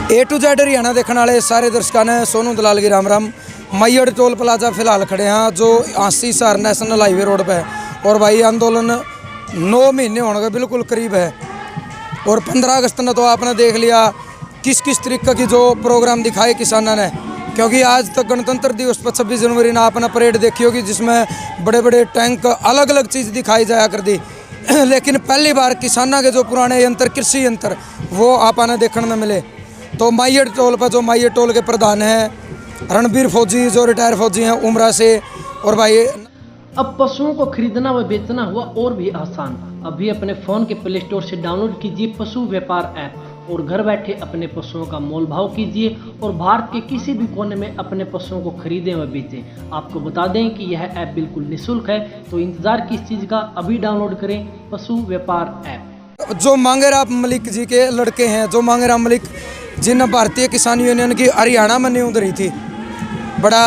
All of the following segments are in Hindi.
ए टू जेड हरियाणा देखने वाले सारे दर्शकों ने सोनू दलाल की राम राम। मैयड़ टोल प्लाजा फिलहाल खड़े हैं जो आसी हिसार नेशनल हाईवे रोड पे है और भाई आंदोलन 9 महीने होने के बिल्कुल करीब है। और 15 अगस्त ने तो आपने देख लिया किस किस तरीके की जो प्रोग्राम दिखाए किसानों ने, क्योंकि आज तक गणतंत्र दिवस पर 26 जनवरी ने आपने परेड देखी होगी जिसमें बड़े बड़े टैंक अलग अलग चीज़ दिखाई जाया कर दी लेकिन पहली बार किसानों के जो पुराने यंत्र कृषि यंत्र वो आपने देखने में मिले। तो मैयड़ टोल पर जो मैयड़ टोल के प्रधान हैं रणबीर फौजी जो रिटायर फौजी हैं उमरा से, और भाई अब पशुओं को खरीदना व बेचना हुआ और भी आसान। अभी अपने फ़ोन के प्ले स्टोर से डाउनलोड कीजिए पशु व्यापार ऐप और घर बैठे अपने पशुओं का मोल भाव कीजिए और भारत के किसी भी कोने में अपने पशुओं को खरीदें व बेचें। आपको बता दें कि यह ऐप बिल्कुल निःशुल्क है, तो इंतज़ार किस चीज़ का, अभी डाउनलोड करें पशु व्यापार ऐप। जो मांगेराम मलिक जी के लड़के हैं, जो मांगेराम मलिक जिन भारतीय किसान यूनियन की हरियाणा में नींव धरी थी बड़ा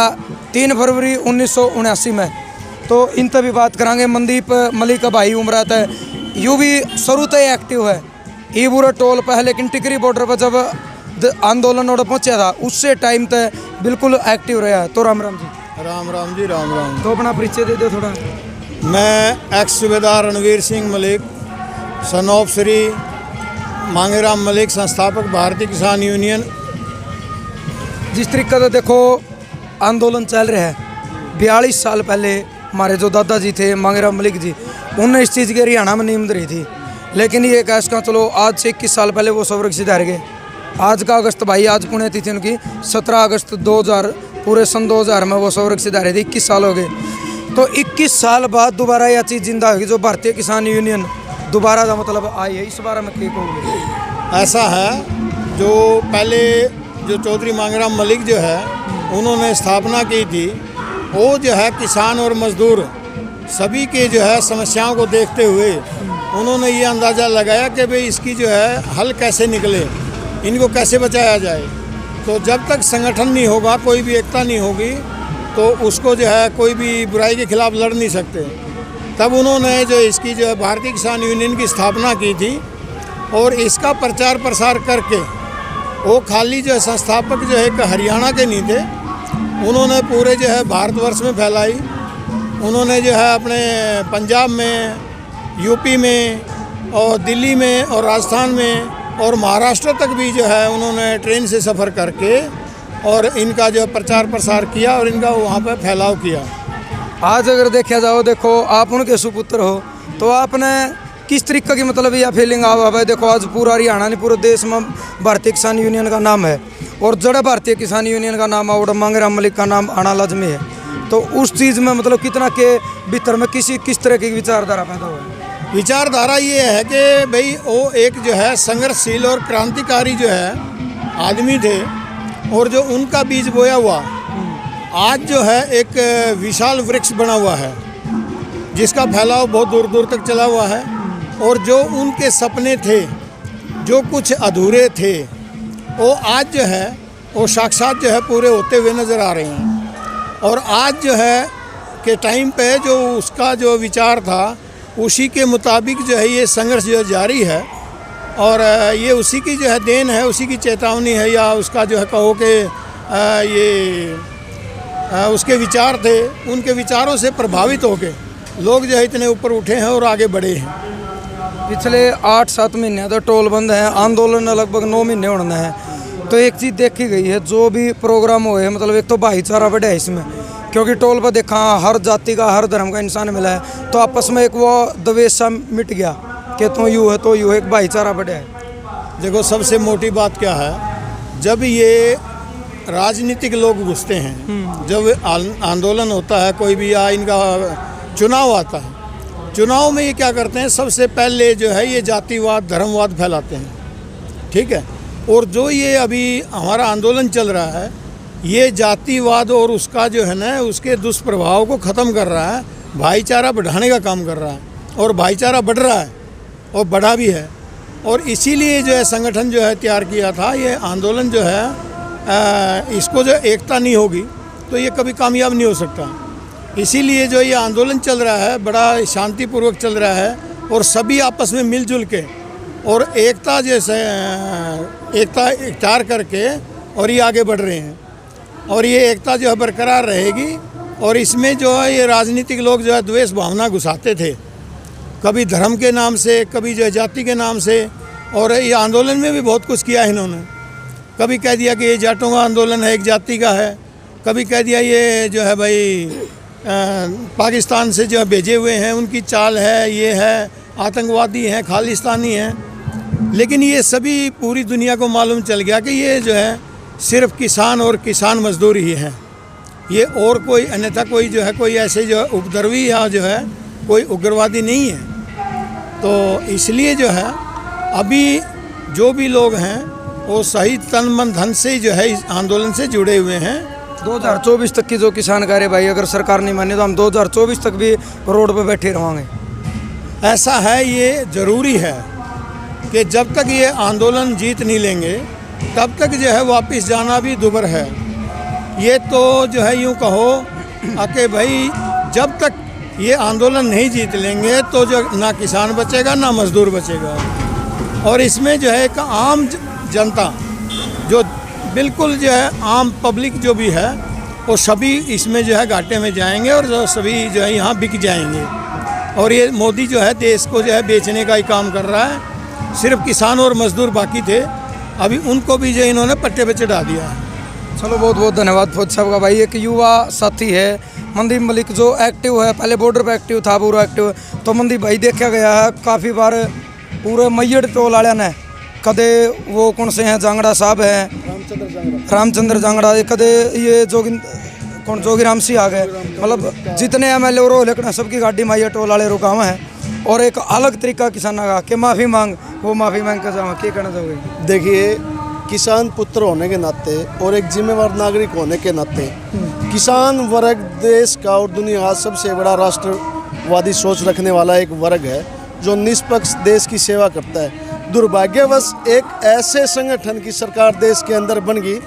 3 फरवरी 1979 में, तो इन तभी बात करांगे। मनदीप मलिक का भाई उमरा है, यूँ भी शुरू से एक्टिव है। ये पूरा टोल पर है लेकिन टिकरी बॉर्डर पर जब आंदोलन और पहुँचा था उससे टाइम तक बिल्कुल एक्टिव रहा। तो राम राम जी। राम राम जी, राम राम। तो अपना परिचय दे दो थोड़ा। मैं एक्स सूबेदार रणवीर सिंह मलिक, सन ऑफ श्री मांगेराम मलिक, संस्थापक भारतीय किसान यूनियन। जिस तरीके से देखो आंदोलन चल रहा है, 42 साल पहले हमारे जो दादाजी थे मांगेराम मलिक जी, उन्होंने इस चीज़ की हरियाणा में नींव धरी थी। लेकिन ये कैश का चलो आज से 21 साल पहले वो स्वर्गसिद्ध हार गए। आज का अगस्त भाई, आज पुण्यतिथि उनकी 17 अगस्त 2000, पूरे सन 2000 में वो स्वर्गसिद्ध हारे थे। 21 साल हो गए, तो 21 साल बाद दोबारा यह चीज़ जिंदा होगी जो भारतीय किसान यूनियन दोबारा का मतलब आई है। इस बारे में क्या कहोगे? ऐसा है, जो पहले जो चौधरी मांगेराम मलिक जो है उन्होंने स्थापना की थी, वो जो है किसान और मजदूर सभी के जो है समस्याओं को देखते हुए उन्होंने ये अंदाज़ा लगाया कि भाई इसकी जो है हल कैसे निकले, इनको कैसे बचाया जाए। तो जब तक संगठन नहीं होगा, कोई भी एकता नहीं होगी, तो उसको जो है कोई भी बुराई के खिलाफ लड़ नहीं सकते। तब उन्होंने जो इसकी जो है भारतीय किसान यूनियन की स्थापना की थी और इसका प्रचार प्रसार करके वो खाली जो है संस्थापक जो है एक हरियाणा के नहीं थे, उन्होंने पूरे जो है भारतवर्ष में फैलाई। उन्होंने जो है अपने पंजाब में, यूपी में और दिल्ली में और राजस्थान में और महाराष्ट्र तक भी जो है उन्होंने ट्रेन से सफ़र करके और इनका जो प्रचार प्रसार किया और इनका वहाँ पर फैलाव किया। आज अगर देखा जाओ, देखो आप उनके सुपुत्र हो, तो आपने किस तरीके की मतलब यह फीलिंग आ भाई? देखो आज पूरा हरियाणा नहीं पूरे देश में भारतीय किसान यूनियन का नाम है और जड़ भारतीय किसान यूनियन का नाम और मांगेराम मलिक का नाम आना लाजमी है। तो उस चीज़ में मतलब कितना के भीतर में किस तरह की विचारधारा पैदा हुआ है? विचारधारा ये है कि भाई वो एक जो है संघर्षशील और क्रांतिकारी जो है आदमी थे और जो उनका बीज बोया हुआ आज जो है एक विशाल वृक्ष बना हुआ है जिसका फैलाव बहुत दूर दूर तक चला हुआ है। और जो उनके सपने थे, जो कुछ अधूरे थे, वो आज जो है वो साक्षात जो है पूरे होते हुए नज़र आ रहे हैं। और आज जो है के टाइम पे जो उसका जो विचार था उसी के मुताबिक जो है ये संघर्ष जो जारी है और ये उसी की जो है देन है, उसी की चेतावनी है, या उसका जो है कहो कि ये उसके विचार थे, उनके विचारों से प्रभावित होकर लोग जो है इतने ऊपर उठे हैं और आगे बढ़े हैं। पिछले 8-7 महीने तो टोल बंद है, आंदोलन लगभग 9 महीने होने हैं। तो एक चीज़ देखी गई है, जो भी प्रोग्राम हुए मतलब एक तो भाईचारा बढ़ा है इसमें, क्योंकि टोल पर देखा हर जाति का हर धर्म का इंसान मिला है, तो आपस में एक वो द्वेष सा मिट गया कि तो यूँ है तो यूँ, एक भाईचारा बढ़ा है। देखो सबसे मोटी बात क्या है, जब ये राजनीतिक लोग घुसते हैं, जब आंदोलन होता है कोई भी, या इनका चुनाव आता है, चुनाव में ये क्या करते हैं, सबसे पहले जो है ये जातिवाद धर्मवाद फैलाते हैं, ठीक है। और जो ये अभी हमारा आंदोलन चल रहा है, ये जातिवाद और उसका जो है ना उसके दुष्प्रभाव को ख़त्म कर रहा है, भाईचारा बढ़ाने का काम कर रहा है और भाईचारा बढ़ रहा है और बढ़ा भी है। और इसीलिए जो है संगठन जो है तैयार किया था। ये आंदोलन जो है इसको जो एकता नहीं होगी तो ये कभी कामयाब नहीं हो सकता। इसीलिए जो ये आंदोलन चल रहा है बड़ा शांतिपूर्वक चल रहा है और सभी आपस में मिलजुल के और एकता जैसे एकता इख्तियार करके और ये आगे बढ़ रहे हैं, और ये एकता जो है बरकरार रहेगी। और इसमें जो है ये राजनीतिक लोग जो है द्वेष भावना घुसाते थे, कभी धर्म के नाम से, कभी जो है जाति के नाम से, और ये आंदोलन में भी बहुत कुछ किया है इन्होंने। कभी कह दिया कि ये जाटों का आंदोलन है, एक जाति का है, कभी कह दिया ये जो है भाई पाकिस्तान से जो है भेजे हुए हैं, उनकी चाल है, ये है आतंकवादी हैं, खालिस्तानी हैं। लेकिन ये सभी पूरी दुनिया को मालूम चल गया कि ये जो है सिर्फ किसान और किसान मजदूर ही हैं, ये और कोई अन्यथा कोई जो है कोई ऐसे जो है उपद्रवी या जो है कोई उग्रवादी नहीं है। तो इसलिए जो है अभी जो भी लोग हैं वो सही तन मन धन से जो है इस आंदोलन से जुड़े हुए हैं। 2024 तक की जो किसान कार्यवाही अगर सरकार नहीं माने तो हम 2024 तक भी रोड पे बैठे रहेंगे। ऐसा है, ये ज़रूरी है कि जब तक ये आंदोलन जीत नहीं लेंगे तब तक जो है वापस जाना भी दुभर है। ये तो जो है यूँ कहो कि भाई जब तक ये आंदोलन नहीं जीत लेंगे तो जो ना किसान बचेगा ना मजदूर बचेगा। और इसमें जो है एक आम जनता जो बिल्कुल जो है आम पब्लिक जो भी है वो सभी इसमें जो है घाटे में जाएंगे और जो सभी जो है यहाँ बिक जाएंगे। और ये मोदी जो है देश को जो है बेचने का ही काम कर रहा है। सिर्फ किसान और मजदूर बाकी थे, अभी उनको भी जो इन्होंने पट्टे पे चढ़ा दिया है। चलो बहुत बहुत धन्यवाद फौज साहब का। भाई एक युवा साथी है मनदीप मलिक जो एक्टिव है, पहले बॉर्डर पे एक्टिव था, पूरा एक्टिव। तो मनदीप भाई देखा गया है काफ़ी बार पूरे मैयड़ टोल वाले ने कदे वो कौन से हैं जांगड़ा साहब हैं रामचंद्र जांगड़ा, कदे ये जोगीराम सिंह आ गए, मतलब जितने MLA और लेकिन सबकी गाड़ी मैयड़ टोल वाले रुकावा है। और एक अलग तरीका किसाना का कि माफ़ी मांग, वो माफ़ी मांग कर जावा, क्या कहना चाहोगे? देखिए, किसान पुत्र होने के नाते और एक जिम्मेवार नागरिक होने के नाते किसान वर्ग देश का और दुनिया का सबसे बड़ा राष्ट्रवादी सोच रखने वाला एक वर्ग है जो निष्पक्ष देश की सेवा करता है। दुर्भाग्यवश एक ऐसे संगठन की सरकार देश के अंदर बन गई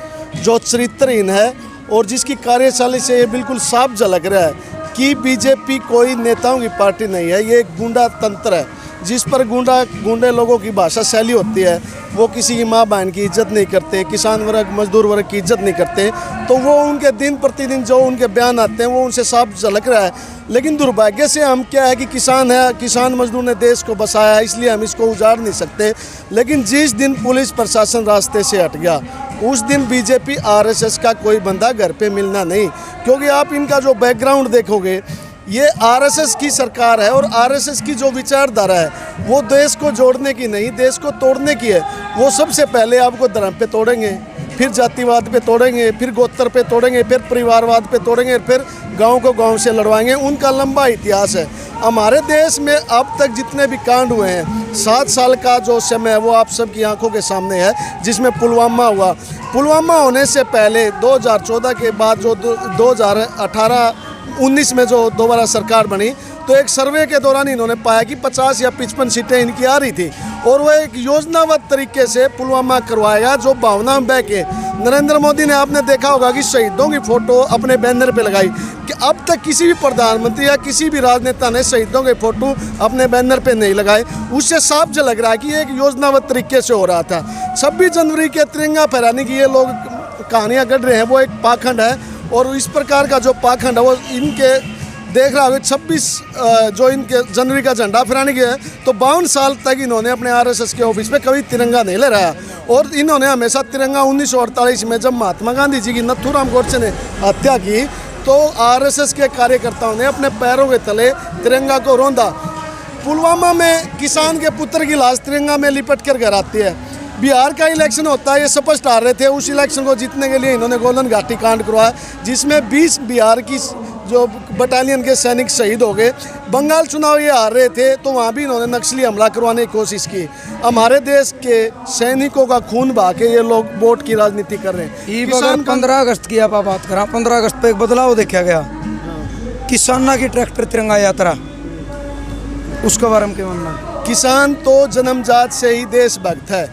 जो चरित्रहीन है और जिसकी कार्यशैली से ये बिल्कुल साफ झलक रहा है कि बीजेपी कोई नेताओं की पार्टी नहीं है, ये एक गुंडा तंत्र है जिस पर गुंडे लोगों की भाषा शैली होती है। वो किसी की माँ बहन की इज्जत नहीं करते, किसान वर्ग मजदूर वर्ग की इज्जत नहीं करते। तो वो उनके दिन प्रतिदिन जो उनके बयान आते हैं वो उनसे साफ झलक रहा है। लेकिन दुर्भाग्य से हम क्या है कि किसान है, किसान मजदूर ने देश को बसाया है, इसलिए हम इसको उजाड़ नहीं सकते। लेकिन जिस दिन पुलिस प्रशासन रास्ते से हट गया उस दिन बीजेपी RSS का कोई बंदा घर पे मिलना नहीं। क्योंकि आप इनका जो बैकग्राउंड देखोगे, ये RSS की सरकार है और RSS की जो विचारधारा है वो देश को जोड़ने की नहीं, देश को तोड़ने की है। वो सबसे पहले आपको धर्म पे तोड़ेंगे, फिर जातिवाद पे तोड़ेंगे, फिर गोत्र पे तोड़ेंगे, फिर परिवारवाद पे तोड़ेंगे, फिर गांव को गांव से लड़वाएंगे। उनका लंबा इतिहास है। हमारे देश में अब तक जितने भी कांड हुए हैं, 7 साल का जो समय है वो आप सबकी आंखों के सामने है, जिसमें पुलवामा हुआ। पुलवामा होने से पहले 2014 के बाद जो 2018-19 में जो दोबारा सरकार बनी तो एक सर्वे के दौरान इन्होंने पाया कि 50 या 55 सीटें इनकी आ रही थी और वो एक योजनाबद्ध तरीके से पुलवामा करवाया जो भावना में बह के नरेंद्र मोदी ने, आपने देखा होगा कि शहीदों की फ़ोटो अपने बैनर पे लगाई कि अब तक किसी भी प्रधानमंत्री या किसी भी राजनेता ने शहीदों के फ़ोटो अपने बैनर पे नहीं लगाए। उससे साफ झलक रहा है कि एक योजनाबद्ध तरीके से हो रहा था। 26 जनवरी के तिरंगा फहराने की ये लोग कहानियाँ गढ़ रहे हैं, वो एक पाखंड है। और इस प्रकार का जो पाखंड है वो इनके देख रहा होगा 26 जो इनके जनवरी का झंडा फहराने की है तो 52 साल तक इन्होंने अपने RSS के ऑफिस में कभी तिरंगा नहीं लहराया। और इन्होंने हमेशा तिरंगा 1948 में जब महात्मा गांधी जी की नथुराम गोडसे ने हत्या की तो RSS के कार्यकर्ताओं ने अपने पैरों के तले तिरंगा को रौंदा। पुलवामा में किसान के पुत्र की लाश तिरंगा में लिपट कर घर आती है। बिहार का इलेक्शन होता है, ये सुपरस्टार रहे थे, उस इलेक्शन को जीतने के लिए इन्होंने गोलन घाटी कांड करवाया जिसमें 20 बिहार की जो बटालियन के सैनिक शहीद हो गए। बंगाल चुनाव ये हार रहे थे तो वहाँ भी इन्होंने नक्सली हमला करवाने की कोशिश की। हमारे देश के सैनिकों का खून बहा के ये लोग वोट की राजनीति कर रहे हैं। किसान 15 अगस्त की आप बात करा, 15 अगस्त पे एक बदलाव देखा गया, किसाना की ट्रैक्टर तिरंगा यात्रा, उसके बारे में क्या मानना? किसान तो जन्मजात से ही देशभक्त है।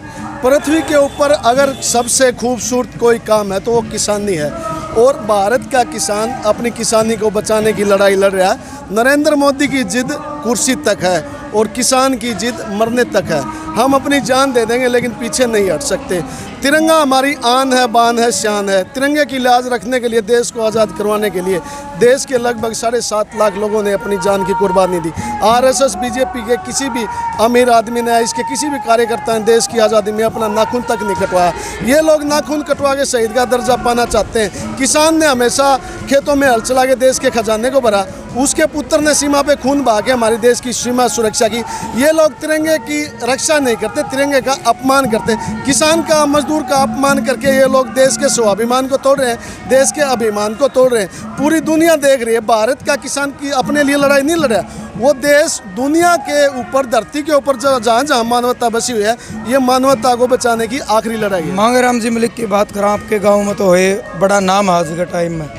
पृथ्वी के ऊपर अगर सबसे खूबसूरत कोई काम है तो वो किसानी है और भारत का किसान अपनी किसानी को बचाने की लड़ाई लड़ रहा है। नरेंद्र मोदी की जिद कुर्सी तक है और किसान की जिद मरने तक है। हम अपनी जान दे देंगे लेकिन पीछे नहीं हट सकते। तिरंगा हमारी आन है, बान है, शान है। तिरंगे की लाज रखने के लिए, देश को आज़ाद करवाने के लिए देश के लगभग 7.5 लाख लोगों ने अपनी जान की कुर्बानी दी। आरएसएस, बीजेपी के किसी भी अमीर आदमी ने, इसके किसी भी कार्यकर्ता ने देश की आज़ादी में अपना नाखून तक नहीं कटवाया। ये लोग नाखून कटवा के शहीद का दर्जा पाना चाहते हैं। किसान ने हमेशा खेतों में हल चला के देश के खजाने को भरा, उसके पुत्र ने सीमा पे खून बहा के हमारे देश की सीमा सुरक्षा की। ये लोग तिरंगे की रक्षा नहीं करते, तिरंगे का अपमान करते। किसान का, मजदूर का अपमान करके ये लोग देश के स्वाभिमान को तोड़ रहे हैं, देश के अभिमान को तोड़ रहे हैं। पूरी दुनिया देख रही है, भारत का किसान की अपने लिए लड़ाई नहीं लड़ रहा, वो देश दुनिया के ऊपर, धरती के ऊपर जहाँ जहाँ मानवता बसी हुई है, ये मानवता को बचाने की आखिरी लड़ाई है। मांगेराम जी मलिक की बात करें, आपके गाँव में तो हुए बड़ा नाम आज के टाइम में,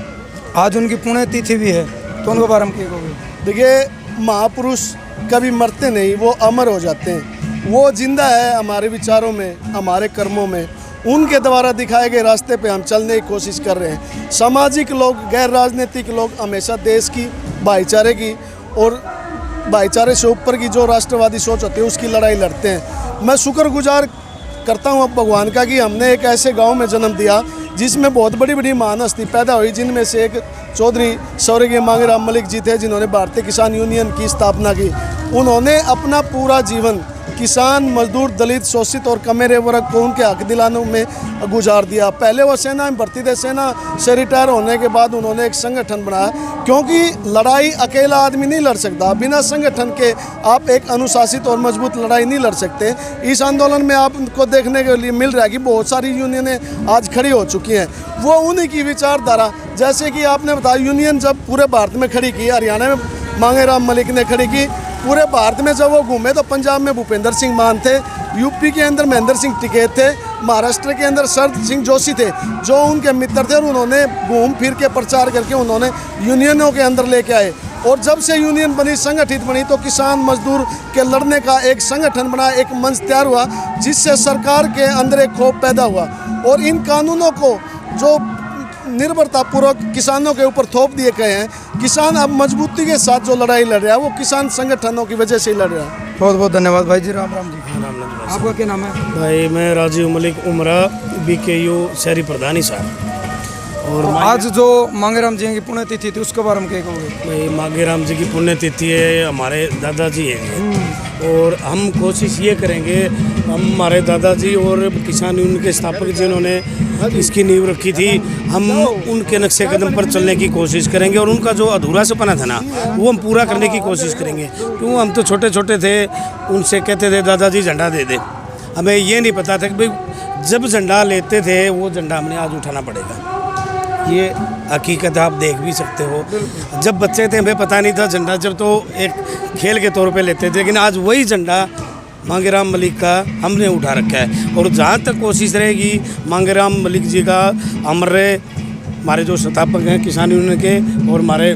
आज उनकी पुण्यतिथि भी है, तो उनके बारे में क्या कहोगे? देखिए, महापुरुष कभी मरते नहीं, वो अमर हो जाते हैं। वो जिंदा है हमारे विचारों में, हमारे कर्मों में। उनके द्वारा दिखाए गए रास्ते पे हम चलने की कोशिश कर रहे हैं। सामाजिक लोग, गैर राजनीतिक लोग हमेशा देश की, भाईचारे की और भाईचारे से ऊपर की जो राष्ट्रवादी सोच होती है उसकी लड़ाई लड़ते हैं। मैं शुक्रगुजार करता हूँ अब भगवान का कि हमने एक ऐसे गांव में जन्म दिया जिसमें बहुत बड़ी बड़ी महान हस्ती पैदा हुई, जिनमें से एक चौधरी स्वर्गीय मांगेराम मलिक जी थे, जिन्होंने भारतीय किसान यूनियन की स्थापना की। उन्होंने अपना पूरा जीवन किसान, मजदूर, दलित, शोषित और कमेरे वर्ग को उनके हक दिलाने में गुजार दिया। पहले वो सेना में भर्ती थे, सेना से रिटायर होने के बाद उन्होंने एक संगठन बनाया, क्योंकि लड़ाई अकेला आदमी नहीं लड़ सकता। बिना संगठन के आप एक अनुशासित और मजबूत लड़ाई नहीं लड़ सकते। इस आंदोलन में आपको देखने के लिए मिल रहा है कि बहुत सारी यूनियनें आज खड़ी हो चुकी हैं। वो उन्हीं की विचारधारा, जैसे कि आपने बताया, यूनियन जब पूरे भारत में खड़ी की, हरियाणा में मांगेराम मलिक ने खड़ी की, पूरे भारत में जब वो घूमे तो पंजाब में भूपेंद्र सिंह मान थे, यूपी के अंदर महेंद्र सिंह टिकैत थे, महाराष्ट्र के अंदर शरद सिंह जोशी थे, जो उनके मित्र थे, और उन्होंने घूम फिर के प्रचार करके उन्होंने यूनियनों के अंदर लेके आए। और जब से यूनियन बनी, संगठित बनी, तो किसान मजदूर के लड़ने का एक संगठन बना, एक मंच तैयार हुआ, जिससे सरकार के अंदर एक खौफ पैदा हुआ। और इन कानूनों को जो निर्भरतापूर्वक किसानों के ऊपर थोप दिए गए हैं, किसान अब मजबूती के साथ जो लड़ाई लड़ रहा है, वो किसान संगठनों की वजह से ही लड़ रहा है। बहुत बहुत धन्यवाद भाई जी। राम राम जी। आपका क्या नाम है? भाई मैं राजीव मलिक उमरा, BKU शहरी प्रधानी साहब। और आज जो मांगेराम जी की पुण्यतिथि थी, उसके बारे में क्या कहोगे? भाई मांगेराम जी की पुण्यतिथि है, हमारे दादाजी हैं, और हम कोशिश ये करेंगे, हम हमारे दादाजी और किसान यूनियन के स्थापक जिन्होंने इसकी नींव रखी थी, हम उनके नक्शे कदम पर चलने की कोशिश करेंगे, और उनका जो अधूरा सपना था ना, वो हम पूरा करने की कोशिश करेंगे। क्यों, हम तो छोटे छोटे थे, उनसे कहते थे दादाजी झंडा दे दे। हमें ये नहीं पता था कि भाई जब झंडा लेते थे, वो झंडा हमने आज उठाना पड़ेगा। ये हकीकत आप देख भी सकते हो। जब बच्चे थे हमें पता नहीं था झंडा, जब तो एक खेल के तौर पे लेते थे, लेकिन आज वही झंडा मांगेराम मलिक का हमने उठा रखा है। और जहाँ तक कोशिश रहेगी मांगेराम मलिक जी का अमर रहे। हमारे जो संस्थापक हैं किसान यूनियन के, और हमारे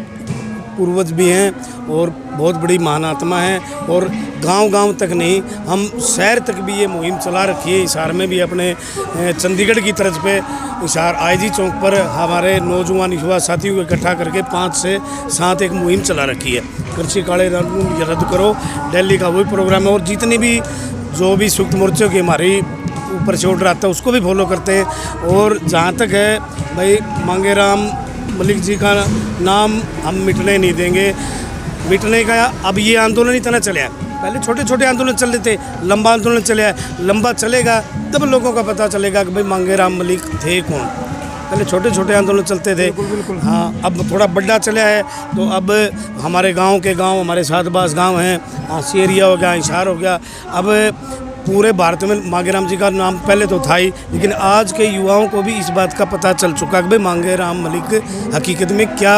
पूर्वज भी हैं, और बहुत बड़ी महान आत्मा है। और गांव-गांव तक नहीं, हम शहर तक भी ये मुहिम चला रखी है। हिसार में भी अपने चंडीगढ़ की तर्ज पे हिसार IG चौक पर हमारे नौजवान युवा साथियों को इकट्ठा करके 5 से 7 एक मुहिम चला रखी है। कृषि काले कानून रद्द करो, दिल्ली का वही प्रोग्राम है। और जितनी भी जो भी संयुक्त मोर्चों की हमारी ऊपर से ऑर्डर आता है, उसको भी फॉलो करते हैं। और जहाँ तक है भाई, मांगेराम मलिक जी का नाम हम मिटने नहीं देंगे। मिटने का अब ये आंदोलन इतना चला है, पहले छोटे छोटे आंदोलन चल रहे थे, लंबा आंदोलन चला है, लंबा चलेगा तब लोगों का पता चलेगा कि भाई मांगेराम मलिक थे कौन। पहले छोटे छोटे आंदोलन चलते थे। हाँ, अब थोड़ा बड़ा चला है, तो अब हमारे गांव के गांव, हमारे सातबास गांव हैं, आंसी एरिया हो गया, हिसार हो गया, अब पूरे भारत में मांगेराम जी का नाम पहले तो था ही, लेकिन आज के युवाओं को भी इस बात का पता चल चुका कि भाई मांगेराम मलिक हकीकत में क्या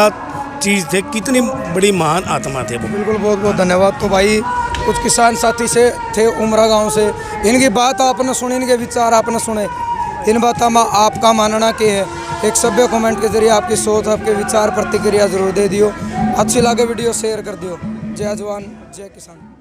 चीज़ थे, कितनी बड़ी महान आत्मा थे वो। बिल्कुल, बहुत बहुत धन्यवाद। तो भाई कुछ किसान साथी से थे उमरा गांव से, इनकी बात आपने सुनी, इनके विचार आपने सुने। इन बातों में आपका मानना क्या है? एक सभ्य कमेंट के जरिए आपकी सोच, आपके विचार, प्रतिक्रिया जरूर दे दियो। अच्छी लगे वीडियो शेयर कर दियो। जय जवान जय किसान।